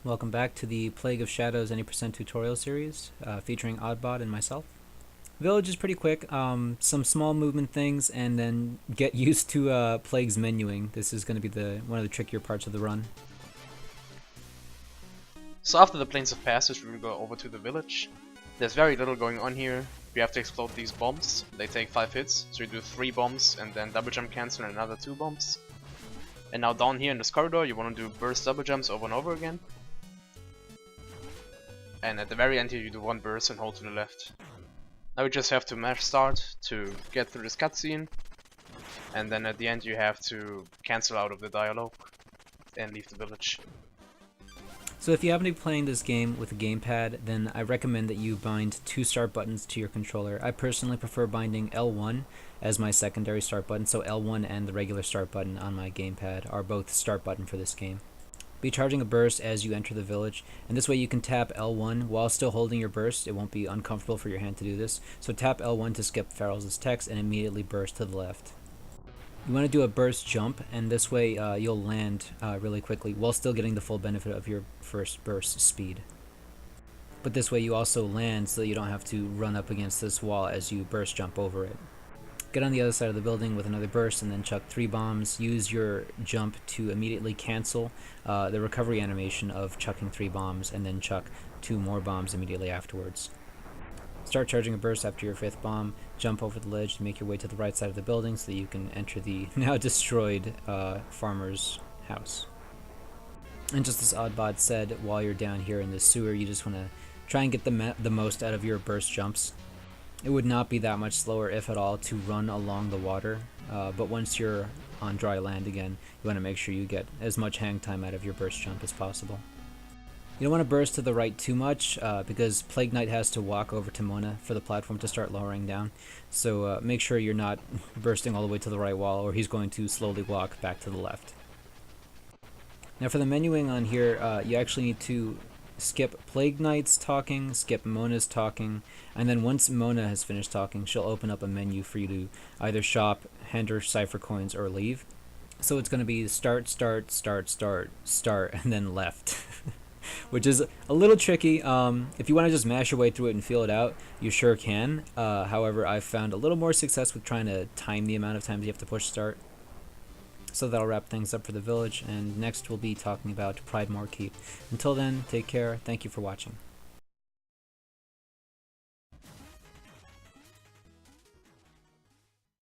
Welcome back to the Plague of Shadows Any Percent tutorial series, featuring OddBod and myself. Village is pretty quick, some small movement things, and then get used to Plague's menuing. This is going to be one of the trickier parts of the run. So after the Plains of Passage, we will go over to the village. There's very little going on here. We have to explode these bombs. They take 5 hits, so you do 3 bombs and then double jump cancel and another 2 bombs. And now down here in this corridor, you want to do burst double jumps over and over again. And at the very end here, you do 1 burst and hold to the left. Now you just have to mash start to get through this cutscene. And then at the end, you have to cancel out of the dialogue and leave the village. So if you happen to be playing this game with a gamepad, then I recommend that you bind 2 start buttons to your controller. I personally prefer binding L1 as my secondary start button, so L1 and the regular start button on my gamepad are both start button for this game. Be charging a burst as you enter the village, and this way you can tap L1 while still holding your burst. It won't be uncomfortable for your hand to do this. So tap L1 to skip Farrell's text and immediately burst to the left. You want to do a burst jump, and this way you'll land really quickly while still getting the full benefit of your first burst speed. But this way you also land so that you don't have to run up against this wall as you burst jump over it. Get on the other side of the building with another burst and then chuck 3 bombs. Use your jump to immediately cancel the recovery animation of chucking 3 bombs, and then chuck 2 more bombs immediately afterwards. Start charging a burst after your 5th bomb. Jump over the ledge to make your way to the right side of the building so that you can enter the now destroyed farmer's house. And just as OddBod said, while you're down here in the sewer, you just want to try and get the most out of your burst jumps. It would not be that much slower, if at all, to run along the water, but once you're on dry land again, you want to make sure you get as much hang time out of your burst jump as possible. You don't want to burst to the right too much, because Plague Knight has to walk over to Mona for the platform to start lowering down, so make sure you're not bursting all the way to the right wall, or he's going to slowly walk back to the left. Now for the menuing on here, you actually need to skip Plague Knight's talking, skip Mona's talking, and then once Mona has finished talking, she'll open up a menu for you to either shop, hand her cipher coins, or leave. So it's going to be start, start, start, start, start, and then left. Which is a little tricky. If you want to just mash your way through it and feel it out, you sure can. However, I've found a little more success with trying to time the amount of times you have to push start. So that'll wrap things up for the village, and next we'll be talking about Pridemore Keep. Until then, take care. Thank you for watching.